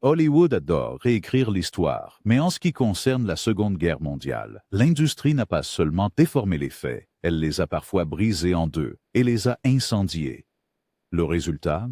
Hollywood adore réécrire l'histoire, mais en ce qui concerne la Seconde Guerre mondiale, l'industrie n'a pas seulement déformé les faits, elle les a parfois brisés en deux et les a incendiés. Le résultat?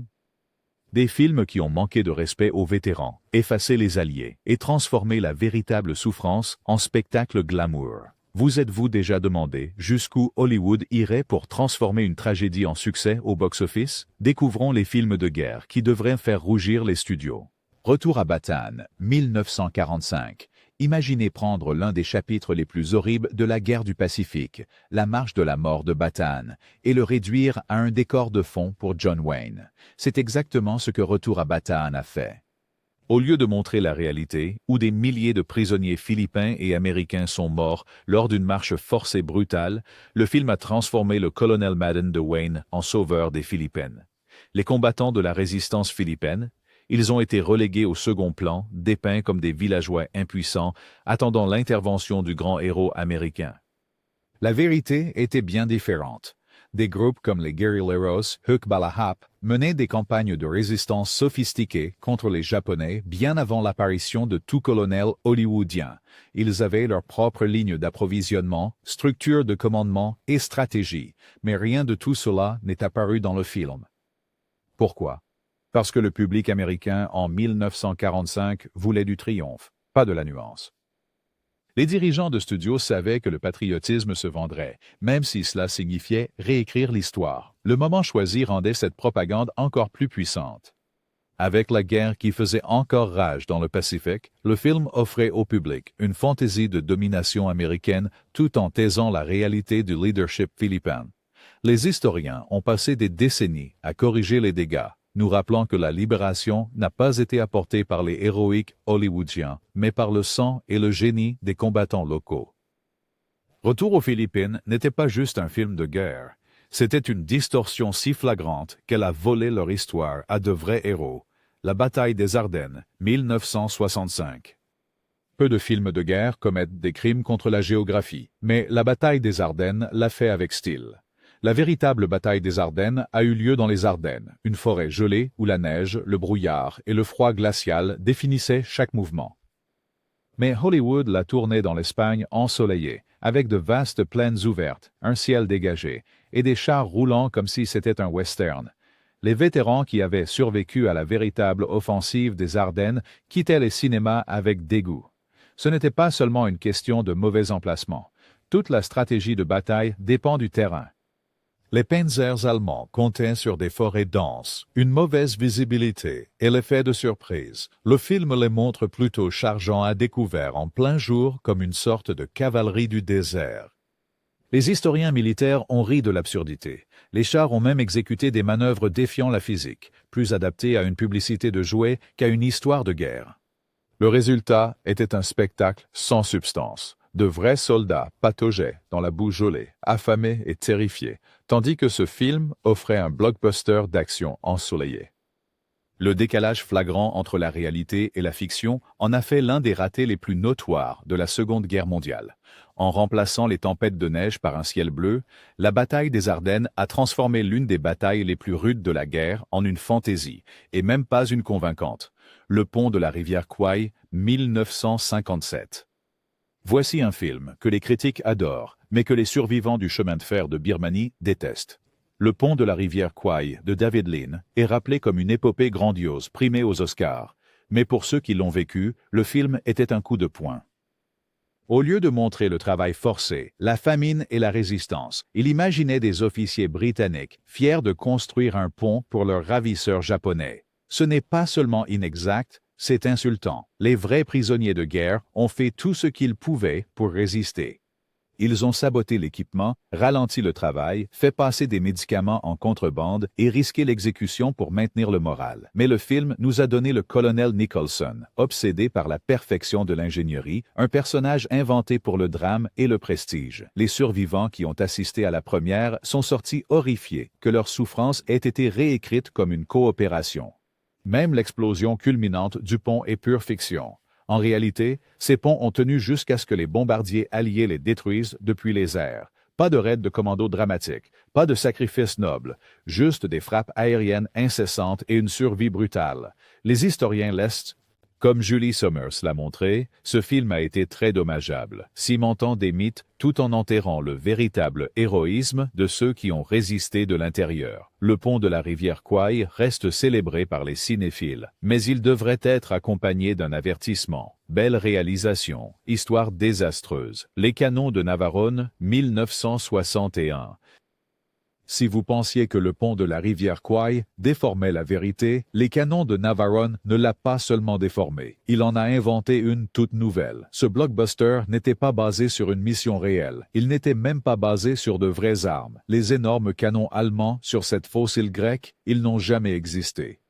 Des films qui ont manqué de respect aux vétérans, effacé les Alliés et transformé la véritable souffrance en spectacle glamour. Vous êtes-vous déjà demandé jusqu'où Hollywood irait pour transformer une tragédie en succès au box-office? Découvrons les films de guerre qui devraient faire rougir les studios. Retour à Bataan, 1945. Imaginez prendre l'un des chapitres les plus horribles de la guerre du Pacifique, la marche de la mort de Bataan, et le réduire à un décor de fond pour John Wayne. C'est exactement ce que Retour à Bataan a fait. Au lieu de montrer la réalité, où des milliers de prisonniers philippins et américains sont morts lors d'une marche forcée brutale, le film a transformé le colonel Madden de Wayne en sauveur des Philippines. Les combattants de la résistance philippine, ils ont été relégués au second plan, dépeints comme des villageois impuissants, attendant l'intervention du grand héros américain. La vérité était bien différente. Des groupes comme les Guerrilleros, Hukbalahap, menaient des campagnes de résistance sophistiquées contre les Japonais bien avant l'apparition de tout colonel hollywoodien. Ils avaient leur propre ligne d'approvisionnement, structure de commandement et stratégie, mais rien de tout cela n'est apparu dans le film. Pourquoi? Parce que le public américain en 1945 voulait du triomphe, pas de la nuance. Les dirigeants de studios savaient que le patriotisme se vendrait, même si cela signifiait réécrire l'histoire. Le moment choisi rendait cette propagande encore plus puissante. Avec la guerre qui faisait encore rage dans le Pacifique, le film offrait au public une fantaisie de domination américaine tout en taisant la réalité du leadership philippin. Les historiens ont passé des décennies à corriger les dégâts, nous rappelant que la libération n'a pas été apportée par les héroïques hollywoodiens, mais par le sang et le génie des combattants locaux. Retour aux Philippines n'était pas juste un film de guerre, c'était une distorsion si flagrante qu'elle a volé leur histoire à de vrais héros. La bataille des Ardennes, 1965. Peu de films de guerre commettent des crimes contre la géographie, mais la bataille des Ardennes l'a fait avec style. La véritable bataille des Ardennes a eu lieu dans les Ardennes, une forêt gelée où la neige, le brouillard et le froid glacial définissaient chaque mouvement. Mais Hollywood l'a tourné dans l'Espagne ensoleillée, avec de vastes plaines ouvertes, un ciel dégagé, et des chars roulant comme si c'était un western. Les vétérans qui avaient survécu à la véritable offensive des Ardennes quittaient les cinémas avec dégoût. Ce n'était pas seulement une question de mauvais emplacement. Toute la stratégie de bataille dépend du terrain. Les panzers allemands comptaient sur des forêts denses, une mauvaise visibilité et l'effet de surprise. Le film les montre plutôt chargeant à découvert en plein jour comme une sorte de cavalerie du désert. Les historiens militaires ont ri de l'absurdité. Les chars ont même exécuté des manœuvres défiant la physique, plus adaptées à une publicité de jouets qu'à une histoire de guerre. Le résultat était un spectacle sans substance. De vrais soldats pataugeaient dans la boue gelée, affamés et terrifiés, tandis que ce film offrait un blockbuster d'action ensoleillé. Le décalage flagrant entre la réalité et la fiction en a fait l'un des ratés les plus notoires de la Seconde Guerre mondiale. En remplaçant les tempêtes de neige par un ciel bleu, la bataille des Ardennes a transformé l'une des batailles les plus rudes de la guerre en une fantaisie, et même pas une convaincante. Le pont de la rivière Kwai, 1957. Voici un film que les critiques adorent, mais que les survivants du chemin de fer de Birmanie détestent. Le pont de la rivière Kwai de David Lean est rappelé comme une épopée grandiose primée aux Oscars, mais pour ceux qui l'ont vécu, le film était un coup de poing. Au lieu de montrer le travail forcé, la famine et la résistance, il imaginait des officiers britanniques fiers de construire un pont pour leurs ravisseurs japonais. Ce n'est pas seulement inexact, c'est insultant. Les vrais prisonniers de guerre ont fait tout ce qu'ils pouvaient pour résister. Ils ont saboté l'équipement, ralenti le travail, fait passer des médicaments en contrebande et risqué l'exécution pour maintenir le moral. Mais le film nous a donné le colonel Nicholson, obsédé par la perfection de l'ingénierie, un personnage inventé pour le drame et le prestige. Les survivants qui ont assisté à la première sont sortis horrifiés que leur souffrance ait été réécrite comme une coopération. Même l'explosion culminante du pont est pure fiction. En réalité, ces ponts ont tenu jusqu'à ce que les bombardiers alliés les détruisent depuis les airs. Pas de raid de commando dramatique, pas de sacrifice noble, juste des frappes aériennes incessantes et une survie brutale. Les historiens laissent Comme Julie Summers l'a montré, ce film a été très dommageable, cimentant des mythes tout en enterrant le véritable héroïsme de ceux qui ont résisté de l'intérieur. Le pont de la rivière Kwai reste célébré par les cinéphiles, mais il devrait être accompagné d'un avertissement. Belle réalisation, histoire désastreuse. Les canons de Navarone, 1961. Si vous pensiez que le pont de la rivière Kwai déformait la vérité, les canons de Navarone ne l'a pas seulement déformé. Il en a inventé une toute nouvelle. Ce blockbuster n'était pas basé sur une mission réelle. Il n'était même pas basé sur de vraies armes. Les énormes canons allemands sur cette fausse île grecque, ils n'ont jamais existé.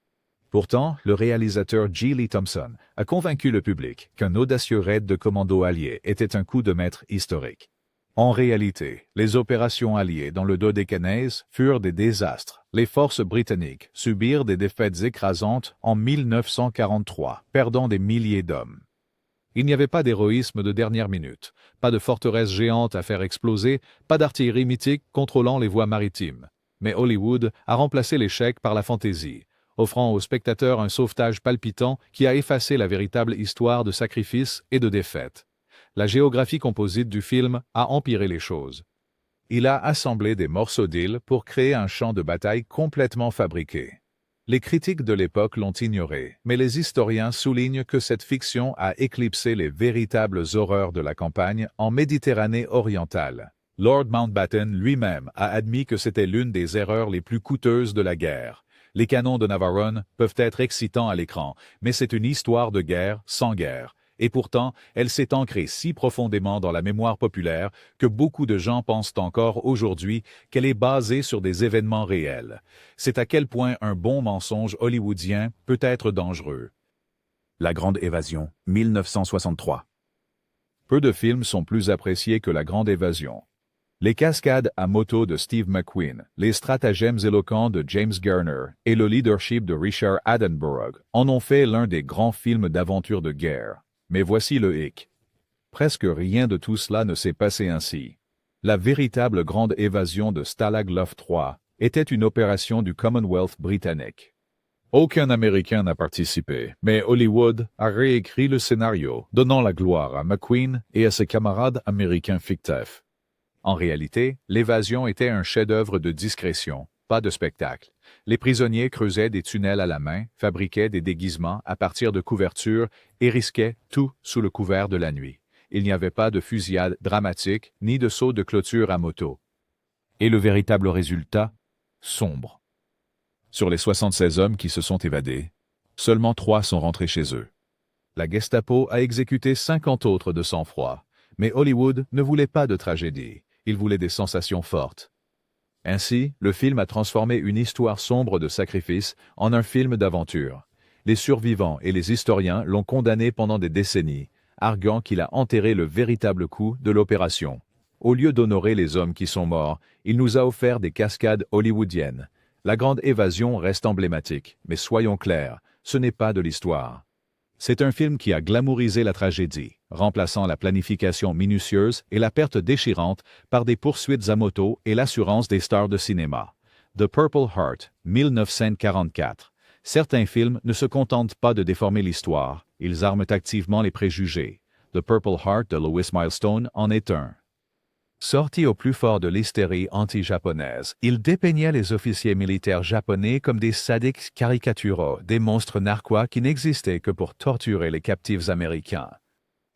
Pourtant, le réalisateur G. Lee Thompson a convaincu le public qu'un audacieux raid de commando allié était un coup de maître historique. En réalité, les opérations alliées dans le Dodécanèse furent des désastres. Les forces britanniques subirent des défaites écrasantes en 1943, perdant des milliers d'hommes. Il n'y avait pas d'héroïsme de dernière minute, pas de forteresse géante à faire exploser, pas d'artillerie mythique contrôlant les voies maritimes. Mais Hollywood a remplacé l'échec par la fantaisie, offrant aux spectateurs un sauvetage palpitant qui a effacé la véritable histoire de sacrifices et de défaites. La géographie composite du film a empiré les choses. Il a assemblé des morceaux d'îles pour créer un champ de bataille complètement fabriqué. Les critiques de l'époque l'ont ignoré, mais les historiens soulignent que cette fiction a éclipsé les véritables horreurs de la campagne en Méditerranée orientale. Lord Mountbatten lui-même a admis que c'était l'une des erreurs les plus coûteuses de la guerre. Les canons de Navarone peuvent être excitants à l'écran, mais c'est une histoire de guerre sans guerre. Et pourtant, elle s'est ancrée si profondément dans la mémoire populaire que beaucoup de gens pensent encore aujourd'hui qu'elle est basée sur des événements réels. C'est à quel point un bon mensonge hollywoodien peut être dangereux. La Grande Évasion, 1963. Peu de films sont plus appréciés que La Grande Évasion. Les cascades à moto de Steve McQueen, les stratagèmes éloquents de James Garner et le leadership de Richard Attenborough en ont fait l'un des grands films d'aventure de guerre. Mais voici le hic. Presque rien de tout cela ne s'est passé ainsi. La véritable grande évasion de Stalag Luft III était une opération du Commonwealth britannique. Aucun Américain n'a participé, mais Hollywood a réécrit le scénario, donnant la gloire à McQueen et à ses camarades américains fictifs. En réalité, l'évasion était un chef-d'œuvre de discrétion, pas de spectacle. Les prisonniers creusaient des tunnels à la main, fabriquaient des déguisements à partir de couvertures et risquaient tout sous le couvert de la nuit. Il n'y avait pas de fusillade dramatique ni de saut de clôture à moto. Et le véritable résultat? Sombre. Sur les 76 hommes qui se sont évadés, seulement 3 sont rentrés chez eux. La Gestapo a exécuté 50 autres de sang-froid, mais Hollywood ne voulait pas de tragédie, il voulait des sensations fortes. Ainsi, le film a transformé une histoire sombre de sacrifice en un film d'aventure. Les survivants et les historiens l'ont condamné pendant des décennies, arguant qu'il a enterré le véritable coût de l'opération. Au lieu d'honorer les hommes qui sont morts, il nous a offert des cascades hollywoodiennes. La Grande Évasion reste emblématique, mais soyons clairs, ce n'est pas de l'histoire. C'est un film qui a glamourisé la tragédie, remplaçant la planification minutieuse et la perte déchirante par des poursuites à moto et l'assurance des stars de cinéma. The Purple Heart, 1944. Certains films ne se contentent pas de déformer l'histoire, ils arment activement les préjugés. The Purple Heart de Lewis Milestone en est un. Sorti au plus fort de l'hystérie anti-japonaise, il dépeignait les officiers militaires japonais comme des sadiques caricaturaux, des monstres narquois qui n'existaient que pour torturer les captifs américains.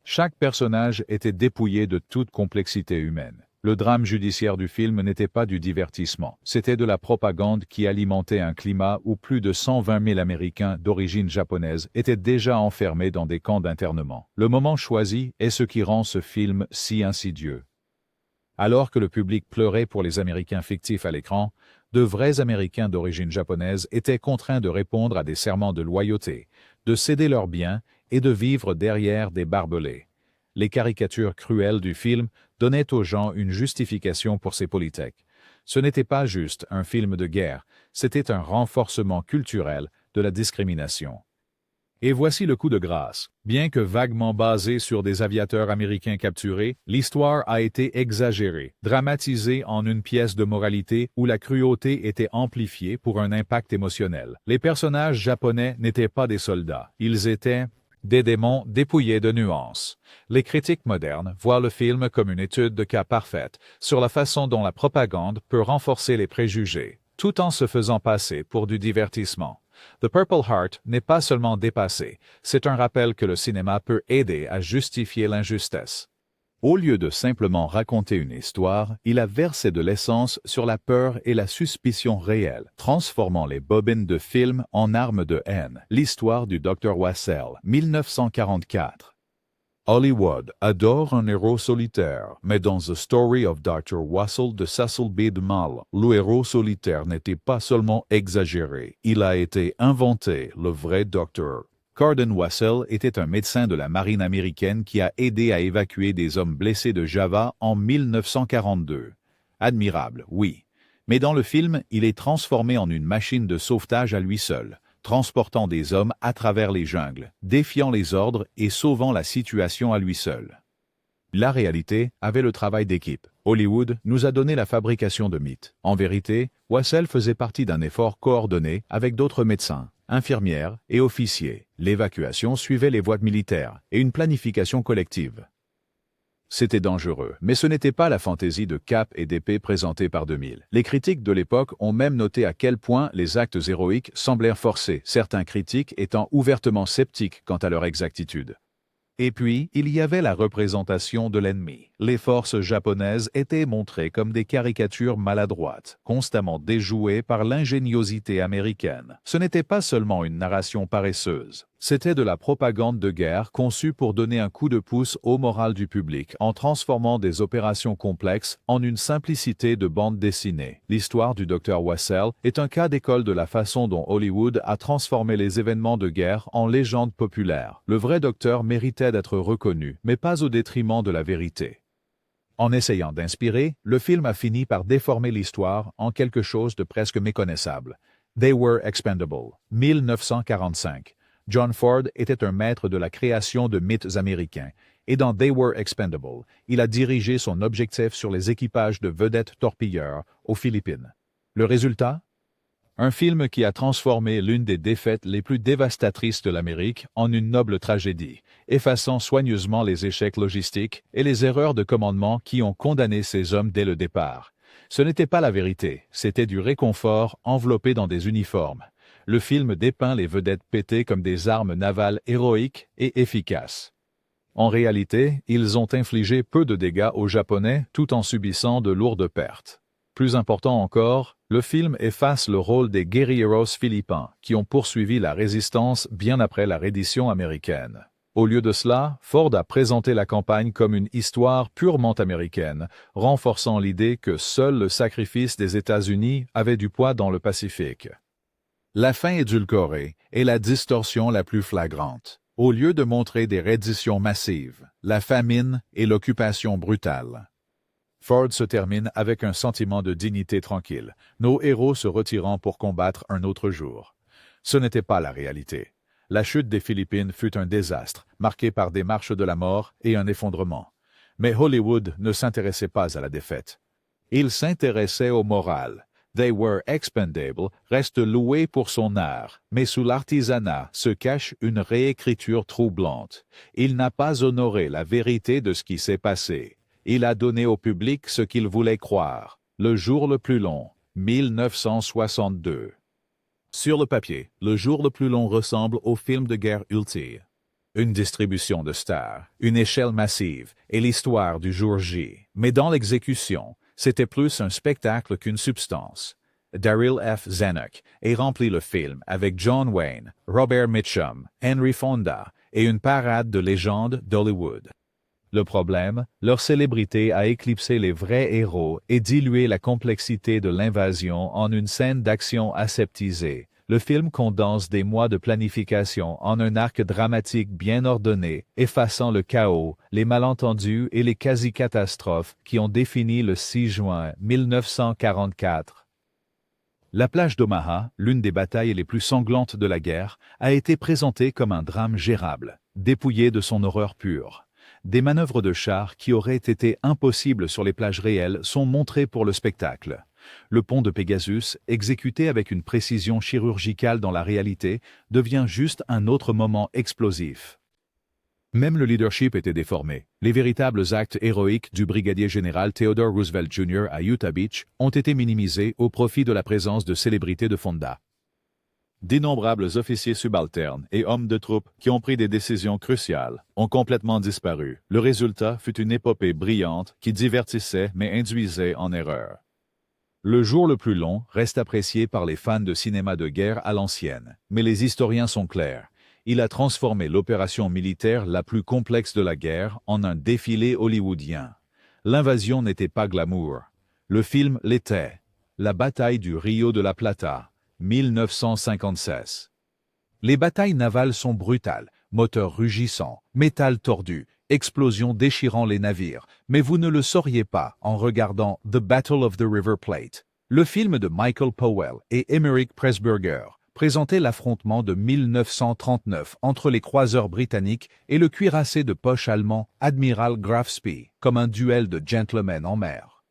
Chaque personnage était dépouillé de toute complexité humaine. Le drame judiciaire du film n'était pas du divertissement, c'était de la propagande qui alimentait un climat où plus de 120 000 Américains d'origine japonaise étaient déjà enfermés dans des camps d'internement. Le moment choisi est ce qui rend ce film si insidieux. Alors que le public pleurait pour les Américains fictifs à l'écran, de vrais Américains d'origine japonaise étaient contraints de répondre à des serments de loyauté, de céder leurs biens et de vivre derrière des barbelés. Les caricatures cruelles du film donnaient aux gens une justification pour ces politiques. Ce n'était pas juste un film de guerre, c'était un renforcement culturel de la discrimination. Et voici le coup de grâce. Bien que vaguement basé sur des aviateurs américains capturés, l'histoire a été exagérée, dramatisée en une pièce de moralité où la cruauté était amplifiée pour un impact émotionnel. Les personnages japonais n'étaient pas des soldats, ils étaient Des démons dépouillés de nuances. Les critiques modernes voient le film comme une étude de cas parfaite sur la façon dont la propagande peut renforcer les préjugés, tout en se faisant passer pour du divertissement. The Purple Heart n'est pas seulement dépassé, c'est un rappel que le cinéma peut aider à justifier l'injustice. Au lieu de simplement raconter une histoire, il a versé de l'essence sur la peur et la suspicion réelle, transformant les bobines de film en armes de haine. L'histoire du Dr. Wassell, 1944. Hollywood adore un héros solitaire, mais dans The Story of Dr. Wassell de Cecil B. DeMille, le héros solitaire n'était pas seulement exagéré, il a été inventé, le vrai docteur. Cordon Wassell était un médecin de la marine américaine qui a aidé à évacuer des hommes blessés de Java en 1942. Admirable, oui. Mais dans le film, il est transformé en une machine de sauvetage à lui seul, transportant des hommes à travers les jungles, défiant les ordres et sauvant la situation à lui seul. La réalité avait le travail d'équipe. Hollywood nous a donné la fabrication de mythes. En vérité, Wassell faisait partie d'un effort coordonné avec d'autres médecins, infirmières et officiers. L'évacuation suivait les voies militaires et une planification collective. C'était dangereux, mais ce n'était pas la fantaisie de cap et d'épée présentée par DeMille. Les critiques de l'époque ont même noté à quel point les actes héroïques semblèrent forcés, certains critiques étant ouvertement sceptiques quant à leur exactitude. Et puis, il y avait la représentation de l'ennemi. Les forces japonaises étaient montrées comme des caricatures maladroites, constamment déjouées par l'ingéniosité américaine. Ce n'était pas seulement une narration paresseuse. C'était de la propagande de guerre conçue pour donner un coup de pouce au moral du public en transformant des opérations complexes en une simplicité de bande dessinée. L'histoire du Dr. Wassell est un cas d'école de la façon dont Hollywood a transformé les événements de guerre en légendes populaires. Le vrai docteur méritait d'être reconnu, mais pas au détriment de la vérité. En essayant d'inspirer, le film a fini par déformer l'histoire en quelque chose de presque méconnaissable. They Were Expendable, 1945. John Ford était un maître de la création de mythes américains, et dans They Were Expendable, il a dirigé son objectif sur les équipages de vedettes torpilleurs aux Philippines. Le résultat? Un film qui a transformé l'une des défaites les plus dévastatrices de l'Amérique en une noble tragédie, effaçant soigneusement les échecs logistiques et les erreurs de commandement qui ont condamné ces hommes dès le départ. Ce n'était pas la vérité, c'était du réconfort enveloppé dans des uniformes. Le film dépeint les vedettes pétées comme des armes navales héroïques et efficaces. En réalité, ils ont infligé peu de dégâts aux Japonais tout en subissant de lourdes pertes. Plus important encore, le film efface le rôle des guerrilleros philippins qui ont poursuivi la résistance bien après la reddition américaine. Au lieu de cela, Ford a présenté la campagne comme une histoire purement américaine, renforçant l'idée que seul le sacrifice des États-Unis avait du poids dans le Pacifique. La fin édulcorée est la distorsion la plus flagrante. Au lieu de montrer des redditions massives, la famine et l'occupation brutale. Ford se termine avec un sentiment de dignité tranquille, nos héros se retirant pour combattre un autre jour. Ce n'était pas la réalité. La chute des Philippines fut un désastre, marqué par des marches de la mort et un effondrement. Mais Hollywood ne s'intéressait pas à la défaite. Il s'intéressait au moral. They Were Expendable reste loué pour son art, mais sous l'artisanat se cache une réécriture troublante. Il n'a pas honoré la vérité de ce qui s'est passé. Il a donné au public ce qu'il voulait croire. Le jour le plus long, 1962. Sur le papier, Le jour le plus long ressemble au film de guerre ultime. Une distribution de stars, une échelle massive et l'histoire du jour J. Mais dans l'exécution, c'était plus un spectacle qu'une substance. Daryl F. Zanuck a rempli le film avec John Wayne, Robert Mitchum, Henry Fonda et une parade de légendes d'Hollywood. Le problème, leur célébrité a éclipsé les vrais héros et dilué la complexité de l'invasion en une scène d'action aseptisée. Le film condense des mois de planification en un arc dramatique bien ordonné, effaçant le chaos, les malentendus et les quasi-catastrophes qui ont défini le 6 juin 1944. La plage d'Omaha, l'une des batailles les plus sanglantes de la guerre, a été présentée comme un drame gérable, dépouillé de son horreur pure. Des manœuvres de chars qui auraient été impossibles sur les plages réelles sont montrées pour le spectacle. Le pont de Pegasus, exécuté avec une précision chirurgicale dans la réalité, devient juste un autre moment explosif. Même le leadership était déformé. Les véritables actes héroïques du brigadier général Theodore Roosevelt Jr. à Utah Beach ont été minimisés au profit de la présence de célébrités de Fonda. D'innombrables officiers subalternes et hommes de troupes qui ont pris des décisions cruciales ont complètement disparu. Le résultat fut une épopée brillante qui divertissait mais induisait en erreur. Le jour le plus long reste apprécié par les fans de cinéma de guerre à l'ancienne, mais les historiens sont clairs. Il a transformé l'opération militaire la plus complexe de la guerre en un défilé hollywoodien. L'invasion n'était pas glamour. Le film l'était. La bataille du Rio de la Plata, 1956. Les batailles navales sont brutales, moteurs rugissants, métal tordu, explosions déchirant les navires, mais vous ne le sauriez pas en regardant The Battle of the River Plate. Le film de Michael Powell et Emmerich Pressburger présentait l'affrontement de 1939 entre les croiseurs britanniques et le cuirassé de poche allemand Admiral Graf Spee, comme un duel de gentlemen en mer.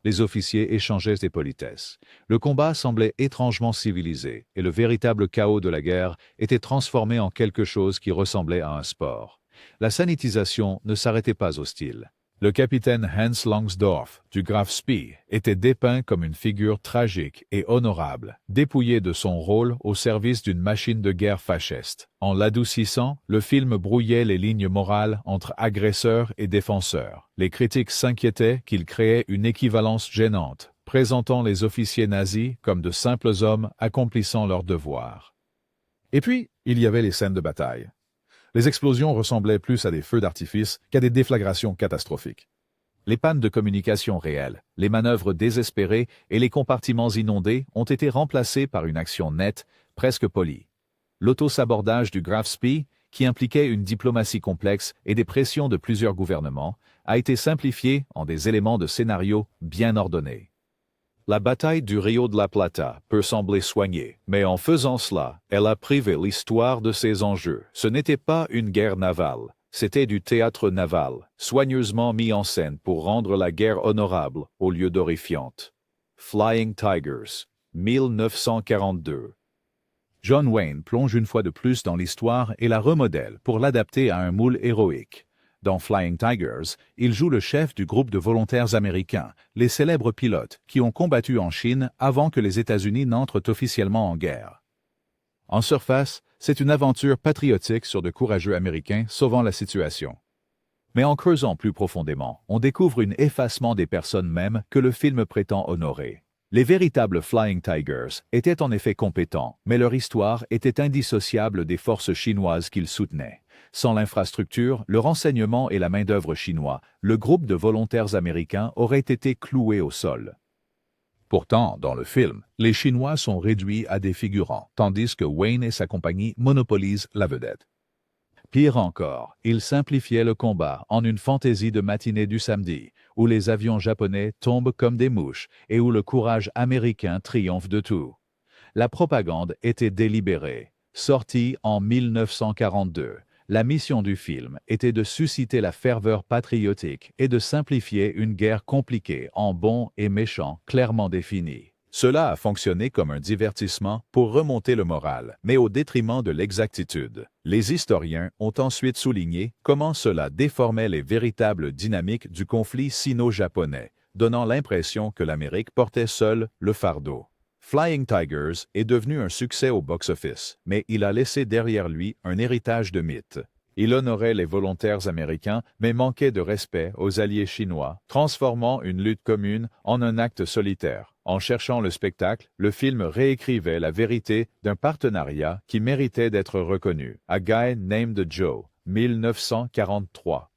Les officiers échangeaient des politesses. Le combat semblait étrangement civilisé, et le véritable chaos de la guerre était transformé en quelque chose qui ressemblait à un sport. La sanitisation ne s'arrêtait pas hostile. Le capitaine Hans Langsdorff du Graf Spee était dépeint comme une figure tragique et honorable, dépouillé de son rôle au service d'une machine de guerre fasciste. En l'adoucissant, le film brouillait les lignes morales entre agresseurs et défenseurs. Les critiques s'inquiétaient qu'il créait une équivalence gênante, présentant les officiers nazis comme de simples hommes accomplissant leurs devoirs. Et puis, il y avait les scènes de bataille. Les explosions ressemblaient plus à des feux d'artifice qu'à des déflagrations catastrophiques. Les pannes de communication réelles, les manœuvres désespérées et les compartiments inondés ont été remplacés par une action nette, presque polie. L'autosabordage du Graf Spee, qui impliquait une diplomatie complexe et des pressions de plusieurs gouvernements, a été simplifié en des éléments de scénario bien ordonnés. La bataille du Rio de la Plata peut sembler soignée, mais en faisant cela, elle a privé l'histoire de ses enjeux. Ce n'était pas une guerre navale, c'était du théâtre naval, soigneusement mis en scène pour rendre la guerre honorable au lieu d'horrifiante. Flying Tigers, 1942. John Wayne plonge une fois de plus dans l'histoire et la remodèle pour l'adapter à un moule héroïque. Dans Flying Tigers, il joue le chef du groupe de volontaires américains, les célèbres pilotes qui ont combattu en Chine avant que les États-Unis n'entrent officiellement en guerre. En surface, c'est une aventure patriotique sur de courageux Américains sauvant la situation. Mais en creusant plus profondément, on découvre un effacement des personnes mêmes que le film prétend honorer. Les véritables Flying Tigers étaient en effet compétents, mais leur histoire était indissociable des forces chinoises qu'ils soutenaient. Sans l'infrastructure, le renseignement et la main-d'œuvre chinois, le groupe de volontaires américains aurait été cloué au sol. Pourtant, dans le film, les Chinois sont réduits à des figurants, tandis que Wayne et sa compagnie monopolisent la vedette. Pire encore, ils simplifiaient le combat en une fantaisie de matinée du samedi, où les avions japonais tombent comme des mouches et où le courage américain triomphe de tout. La propagande était délibérée. Sortie en 1942, la mission du film était de susciter la ferveur patriotique et de simplifier une guerre compliquée en bons et méchants clairement définis. Cela a fonctionné comme un divertissement pour remonter le moral, mais au détriment de l'exactitude. Les historiens ont ensuite souligné comment cela déformait les véritables dynamiques du conflit sino-japonais, donnant l'impression que l'Amérique portait seule le fardeau. Flying Tigers est devenu un succès au box-office, mais il a laissé derrière lui un héritage de mythes. Il honorait les volontaires américains, mais manquait de respect aux alliés chinois, transformant une lutte commune en un acte solitaire. En cherchant le spectacle, le film réécrivait la vérité d'un partenariat qui méritait d'être reconnu. A Guy Named Joe, 1943.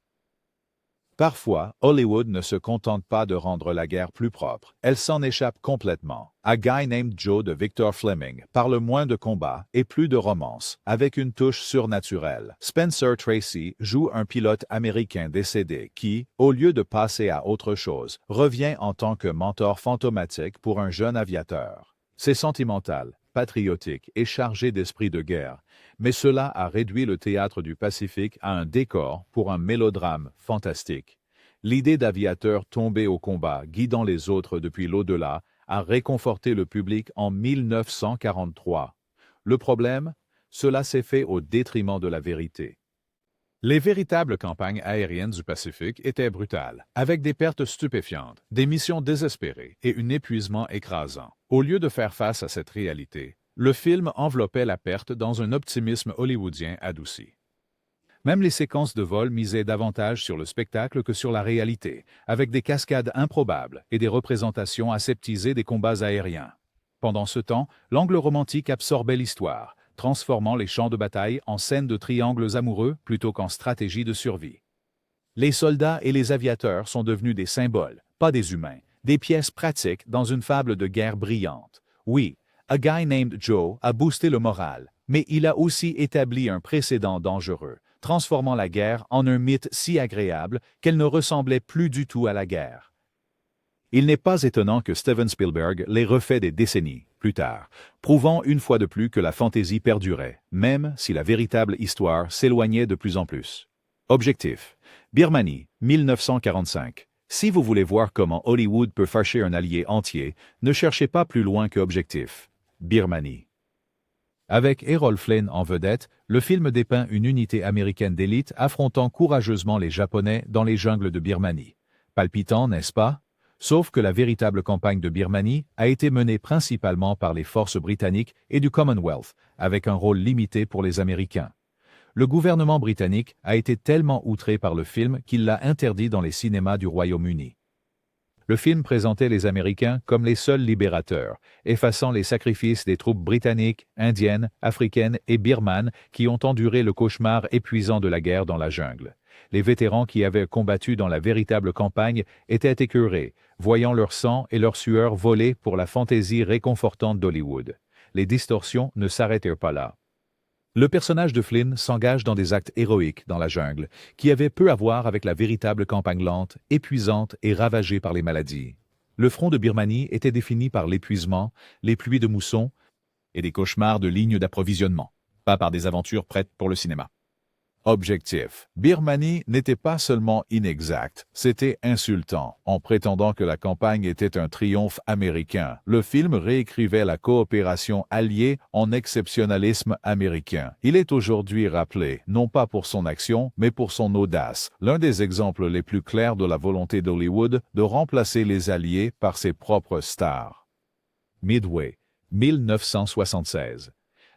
Parfois, Hollywood ne se contente pas de rendre la guerre plus propre, elle s'en échappe complètement. A Guy Named Joe de Victor Fleming parle moins de combat et plus de romance, avec une touche surnaturelle. Spencer Tracy joue un pilote américain décédé qui, au lieu de passer à autre chose, revient en tant que mentor fantomatique pour un jeune aviateur. C'est sentimental, patriotique et chargé d'esprit de guerre, mais cela a réduit le théâtre du Pacifique à un décor pour un mélodrame fantastique. L'idée d'aviateur tombé au combat, guidant les autres depuis l'au-delà, a réconforté le public en 1943. Le problème, cela s'est fait au détriment de la vérité. Les véritables campagnes aériennes du Pacifique étaient brutales, avec des pertes stupéfiantes, des missions désespérées et un épuisement écrasant. Au lieu de faire face à cette réalité, le film enveloppait la perte dans un optimisme hollywoodien adouci. Même les séquences de vol misaient davantage sur le spectacle que sur la réalité, avec des cascades improbables et des représentations aseptisées des combats aériens. Pendant ce temps, l'angle romantique absorbait l'histoire, transformant les champs de bataille en scènes de triangles amoureux plutôt qu'en stratégie de survie. Les soldats et les aviateurs sont devenus des symboles, pas des humains, des pièces pratiques dans une fable de guerre brillante. Oui, A Guy Named Joe a boosté le moral, mais il a aussi établi un précédent dangereux, transformant la guerre en un mythe si agréable qu'elle ne ressemblait plus du tout à la guerre. Il n'est pas étonnant que Steven Spielberg l'ait refait des décennies plus tard, prouvant une fois de plus que la fantaisie perdurait, même si la véritable histoire s'éloignait de plus en plus. Objectif: Birmanie, 1945. Si vous voulez voir comment Hollywood peut fâcher un allié entier, ne cherchez pas plus loin que Objectif: Birmanie. Avec Errol Flynn en vedette, le film dépeint une unité américaine d'élite affrontant courageusement les Japonais dans les jungles de Birmanie. Palpitant, n'est-ce pas? Sauf que la véritable campagne de Birmanie a été menée principalement par les forces britanniques et du Commonwealth, avec un rôle limité pour les Américains. Le gouvernement britannique a été tellement outré par le film qu'il l'a interdit dans les cinémas du Royaume-Uni. Le film présentait les Américains comme les seuls libérateurs, effaçant les sacrifices des troupes britanniques, indiennes, africaines et birmanes qui ont enduré le cauchemar épuisant de la guerre dans la jungle. Les vétérans qui avaient combattu dans la véritable campagne étaient écœurés, voyant leur sang et leur sueur voler pour la fantaisie réconfortante d'Hollywood. Les distorsions ne s'arrêtèrent pas là. Le personnage de Flynn s'engage dans des actes héroïques dans la jungle, qui avaient peu à voir avec la véritable campagne lente, épuisante et ravagée par les maladies. Le front de Birmanie était défini par l'épuisement, les pluies de mousson et des cauchemars de lignes d'approvisionnement, pas par des aventures prêtes pour le cinéma. Objectif: Birmanie n'était pas seulement inexact, c'était insultant. En prétendant que la campagne était un triomphe américain, le film réécrivait la coopération alliée en exceptionnalisme américain. Il est aujourd'hui rappelé, non pas pour son action, mais pour son audace, l'un des exemples les plus clairs de la volonté d'Hollywood de remplacer les alliés par ses propres stars. Midway, 1976.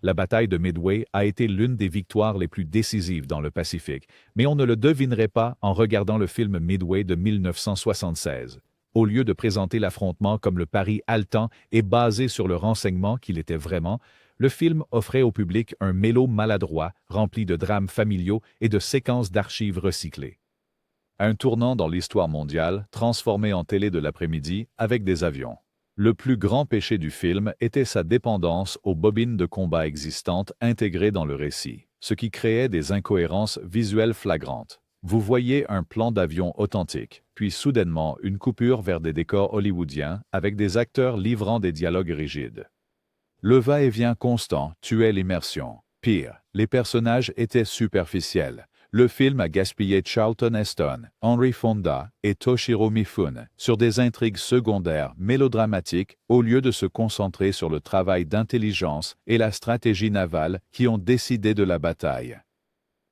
La bataille de Midway a été l'une des victoires les plus décisives dans le Pacifique, mais on ne le devinerait pas en regardant le film Midway de 1976. Au lieu de présenter l'affrontement comme le pari haletant et basé sur le renseignement qu'il était vraiment, le film offrait au public un mélo maladroit, rempli de drames familiaux et de séquences d'archives recyclées. Un tournant dans l'histoire mondiale, transformé en télé de l'après-midi avec des avions. Le plus grand péché du film était sa dépendance aux bobines de combat existantes intégrées dans le récit, ce qui créait des incohérences visuelles flagrantes. Vous voyez un plan d'avion authentique, puis soudainement une coupure vers des décors hollywoodiens avec des acteurs livrant des dialogues rigides. Le va-et-vient constant tuait l'immersion. Pire, les personnages étaient superficiels. Le film a gaspillé Charlton Heston, Henry Fonda et Toshiro Mifune sur des intrigues secondaires mélodramatiques au lieu de se concentrer sur le travail d'intelligence et la stratégie navale qui ont décidé de la bataille.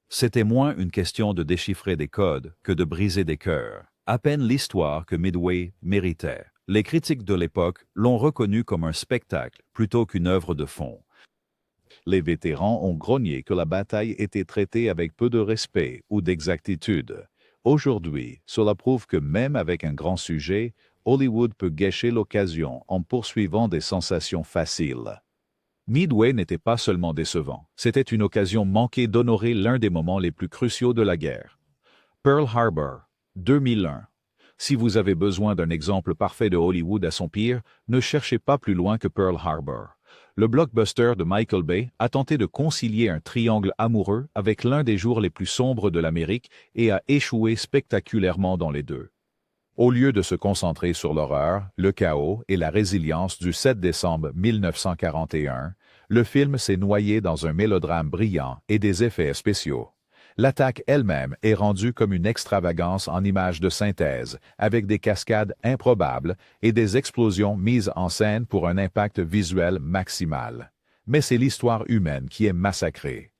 C'était moins une question de déchiffrer des codes que de briser des cœurs. À peine l'histoire que Midway méritait. Les critiques de l'époque l'ont reconnu comme un spectacle plutôt qu'une œuvre de fond. Les vétérans ont grogné que la bataille était traitée avec peu de respect ou d'exactitude. Aujourd'hui, cela prouve que même avec un grand sujet, Hollywood peut gâcher l'occasion en poursuivant des sensations faciles. Midway n'était pas seulement décevant, c'était une occasion manquée d'honorer l'un des moments les plus cruciaux de la guerre. Pearl Harbor, 2001. Si vous avez besoin d'un exemple parfait de Hollywood à son pire, ne cherchez pas plus loin que Pearl Harbor. Le blockbuster de Michael Bay a tenté de concilier un triangle amoureux avec l'un des jours les plus sombres de l'Amérique et a échoué spectaculairement dans les deux. Au lieu de se concentrer sur l'horreur, le chaos et la résilience du 7 décembre 1941, le film s'est noyé dans un mélodrame brillant et des effets spéciaux. L'attaque elle-même est rendue comme une extravagance en images de synthèse, avec des cascades improbables et des explosions mises en scène pour un impact visuel maximal. Mais c'est l'histoire humaine qui est massacrée.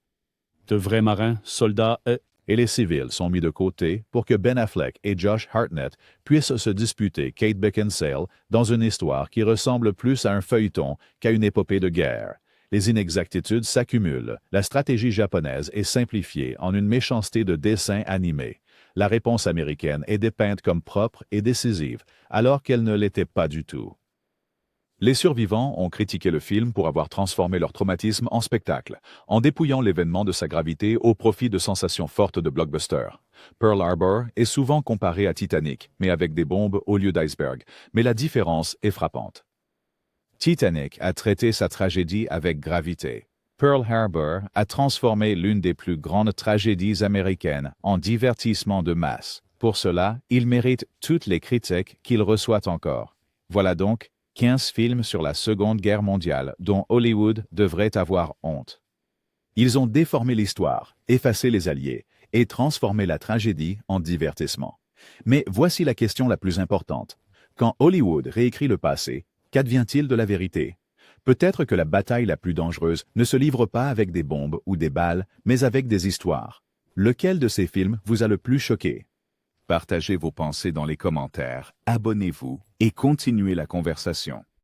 De vrais marins, soldats, et les civils sont mis de côté pour que Ben Affleck et Josh Hartnett puissent se disputer Kate Beckinsale dans une histoire qui ressemble plus à un feuilleton qu'à une épopée de guerre. Les inexactitudes s'accumulent, la stratégie japonaise est simplifiée en une méchanceté de dessin animé. La réponse américaine est dépeinte comme propre et décisive, alors qu'elle ne l'était pas du tout. Les survivants ont critiqué le film pour avoir transformé leur traumatisme en spectacle, en dépouillant l'événement de sa gravité au profit de sensations fortes de blockbuster. Pearl Harbor est souvent comparé à Titanic, mais avec des bombes au lieu d'iceberg, mais la différence est frappante. Titanic a traité sa tragédie avec gravité. Pearl Harbor a transformé l'une des plus grandes tragédies américaines en divertissement de masse. Pour cela, il mérite toutes les critiques qu'il reçoit encore. Voilà donc 15 films sur la Seconde Guerre mondiale dont Hollywood devrait avoir honte. Ils ont déformé l'histoire, effacé les Alliés et transformé la tragédie en divertissement. Mais voici la question la plus importante. Quand Hollywood réécrit le passé, qu'advient-il de la vérité? Peut-être que la bataille la plus dangereuse ne se livre pas avec des bombes ou des balles, mais avec des histoires. Lequel de ces films vous a le plus choqué? Partagez vos pensées dans les commentaires, abonnez-vous et continuez la conversation.